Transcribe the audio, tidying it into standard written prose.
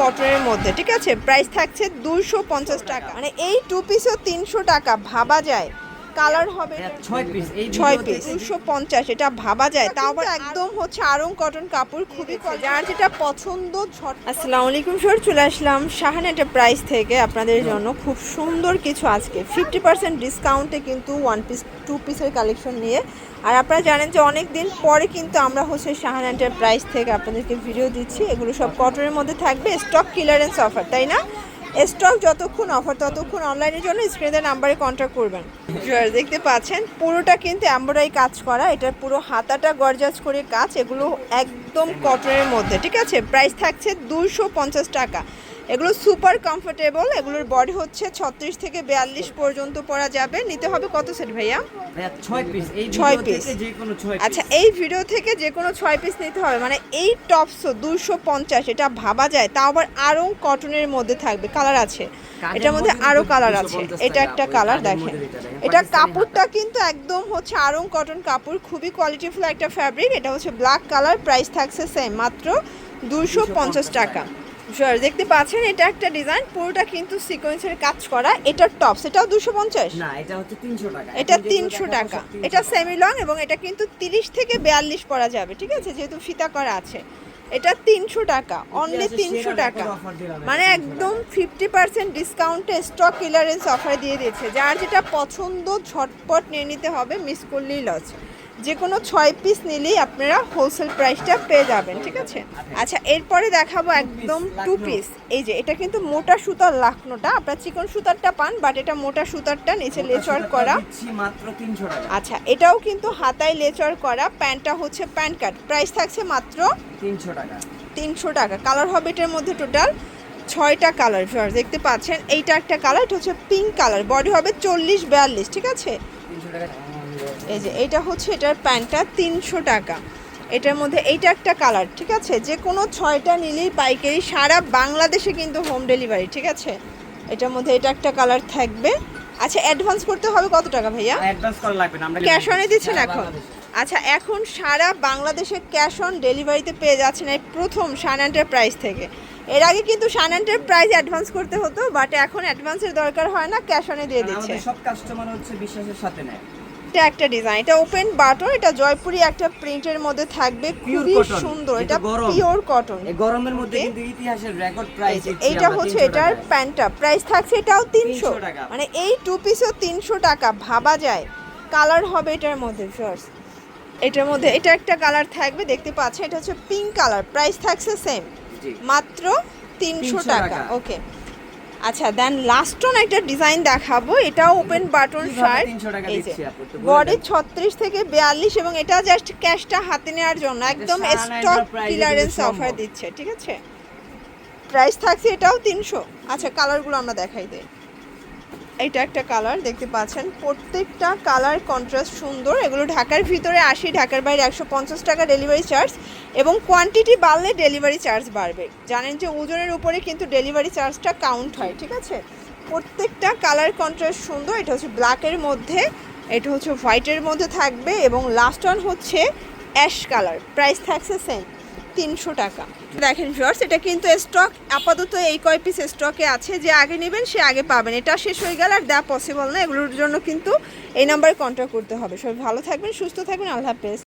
কটনের মধ্যে, ঠিক আছে। প্রাইস থাকছে 250 টাকা, মানে এই টু পিসও 300 টাকা। ভাবা যায় কালার হবে 6 পিস 250, এটা ভাবা যায়। তাও আবার একদম হচ্ছে আরং কটন কাপড়, খুবই যার যেটা পছন্দ। আসসালামু আলাইকুম স্যার, চলে আসলাম শাহান এন্টারপ্রাইজ থেকে আপনাদের জন্য খুব সুন্দর কিছু আজকে 50% ডিসকাউন্টে কিন্তু ওয়ান পিস টু পিসের কালেকশন নিয়ে। আর আপনারা জানেন যে অনেক দিন পরে কিন্তু আমরা হচ্ছে শাহান এন্টারপ্রাইজ থেকে আপনাদেরকে ভিডিও দিচ্ছি। এগুলো সব কটনের মধ্যে থাকবে, স্টক ক্লিয়ারেন্স অফার, তাই না? স্টক যতক্ষণ অফার ততক্ষণ অনলাইনের জন্য স্ক্রিনের নাম্বারে কন্ট্যাক্ট করবেন। দেখতে পাচ্ছেন পুরোটা কিন্তু এমব্রয়ডারি কাজ করা, এটার পুরো হাতাটা গর্জাস করে কাজ, এগুলো একদম কটনের মধ্যে, ঠিক আছে। প্রাইস থাকছে 250 টাকা। এগুলো সুপার কমফোর্টেবল, এগুলোর বডি হচ্ছে 36 থেকে 42 পর্যন্ত পরা যাবে। নিতে হবে কত সেট ভাইয়া? 6 পিস। আচ্ছা, এই ভিডিও থেকে যে কোনো 6 পিস নিতে হবে, মানে এই টপসও 250, এটা ভাবা যায়। তাও আবার আরও কটনের মধ্যে থাকবে, কালার আছে এটার মধ্যে, আরও কালার আছে। এটা একটা কালার দেখেন, এটা কাপড়টা কিন্তু একদম হচ্ছে আরং কটন কাপড়, খুবই কোয়ালিটিফুল একটা ফ্যাব্রিক। এটা হচ্ছে ব্ল্যাক কালার, প্রাইস থাকছে সেম মাত্র 250 টাকা। দেখতে পাচ্ছেন এটা একটা ডিজাইন, পুরোটা কিন্তু সিকোয়েন্সের কাজ করা। এটার টপস, এটাও 250 না, এটা হচ্ছে 300 টাকা। এটা 300 টাকা। এটা সেমি লং এবং এটা কিন্তু 30 থেকে 42 পরা যাবে, ঠিক আছে, যেহেতু ফিতা করা আছে। এটা 300 টাকা, অনলি 300 টাকা, মানে একদম 50% ডিসকাউন্টে স্টক ক্লিয়ারেন্স অফার দিয়ে দিয়েছে। যার যেটা পছন্দ ঝটপট নিয়ে নিতে হবে, মিস করলেই লস। যে কোনো 6 পিস নিলেই আপনারা হোলসেল প্রাইসটা পেয়ে যাবেন, ঠিক আছে। আচ্ছা, এরপরে দেখাবো একদম টু পিস। এই যে এটা কিন্তু মোটা সুতার লাখনোটা, আপনারা চিকন সুতারটা পান, বাট এটা মোটা সুতারটা, নিচে লেচওয়ার করা মাত্র 300 টাকা। আচ্ছা, এটাও কিন্তু হাতায় লেচওয়ার করা, প্যান্টটা হচ্ছে প্যান্ট কাট, প্রাইস থাকছে মাত্র 300 টাকা। 300 টাকা। কালার হবে এটার মধ্যে টোটাল 6টা কালার। দেখতে পাচ্ছেন এইটা একটা কালার, এটা হচ্ছে পিঙ্ক কালার, বডি হবে 40-42, ঠিক আছে। 300 টাকা। এই যে এইটা হচ্ছে এটার প্যান্টটা 300 টাকা। এটার মধ্যে এইটা একটা কালার, ঠিক আছে। যে কোনো 6টা নিলেই পাইকারি, সারা বাংলাদেশে কিন্তু হোম ডেলিভারি, ঠিক আছে। এটার মধ্যে এটা একটা কালার থাকবে। আচ্ছা, অ্যাডভান্স করতে হবে কত টাকা ভাইয়া? অ্যাডভান্স করা লাগবে না, আমরা ক্যাশ অনে দিচ্ছেন এখন? আচ্ছা, এখন সারা বাংলাদেশে ক্যাশ অন ডেলিভারিতে পেয়ে যাচ্ছেন এই প্রথম শাহান এন্টারপ্রাইজ থেকে। এর আগে কিন্তু শাহান এন্টারপ্রাইজ অ্যাডভান্স করতে হতো, বাট এখন অ্যাডভান্সের দরকার হয় না, ক্যাশ অনে দিয়ে দিচ্ছে। আমাদের সব কাস্টমার হচ্ছে বিশ্বাসের সাথে নেয়। এটা একটা ডিজাইন, এটা ওপেন বাটন, এটা জয়পুরি একটা প্রিন্টের মধ্যে থাকবে, খুবই সুন্দর। এটা পিওর কটন, এই গরমের মধ্যে কিন্তু ইতিহাসের রেকর্ড প্রাইস। এইটা হচ্ছে এটার প্যান্টটা, প্রাইস থাকছে এটাও 300 টাকা, মানে এই টু পিসও 300 টাকা। ভাবা যায় কালার হবে এটার মধ্যে ফার্স্ট। এটার মধ্যে এটা একটা কালার থাকবে, দেখতে পাচ্ছেন, এটা হচ্ছে পিঙ্ক কালার, প্রাইস থাকছে সেম মাত্র 300 টাকা। ওকে, আচ্ছা, দেন লাস্ট অন একটা ডিজাইন দেখাবো, এটাও ওপেন বাটন শার্ট, এই যে বডি 36 থেকে 42, এবং এটা জাস্ট ক্যাশটা হাতে নেওয়ার জন্য একদম স্টক ক্লিয়ারেন্স অফার দিচ্ছে, ঠিক আছে। প্রাইস থাকছে এটাও 300। আচ্ছা, কালারগুলো আমরা দেখাই দিই। এইটা একটা কালার, দেখতে পাচ্ছেন প্রত্যেকটা কালার কন্ট্রাস্ট সুন্দর। এগুলো ঢাকার ভিতরে 80, ঢাকার বাইরে 150 টাকা ডেলিভারি চার্জ, এবং কোয়ান্টিটি বাড়লে ডেলিভারি চার্জ বাড়বে। জানেন যে ওজনের উপরে কিন্তু ডেলিভারি চার্জটা কাউন্ট হয়, ঠিক আছে। প্রত্যেকটা কালার কন্ট্রাস্ট সুন্দর। এটা হচ্ছে ব্ল্যাকের মধ্যে, এটা হচ্ছে হোয়াইটের মধ্যে থাকবে, এবং লাস্ট ওয়ান হচ্ছে অ্যাশ কালার, প্রাইস থাকছে সেম 300 টাকা। দেখেন ভিউয়ার্স, এটা কিন্তু স্টক আপাতত এই কয় পিস স্টকে আছে, যে আগে নেবেন সে আগে পাবেন। এটা শেষ হয়ে গেলে আর দেওয়া পসিবল না, এগুলোর জন্য কিন্তু এই নাম্বারে কন্ট্যাক্ট করতে হবে। সবাই ভালো থাকবেন, সুস্থ থাকবেন, আল্লাহ হাফেজ।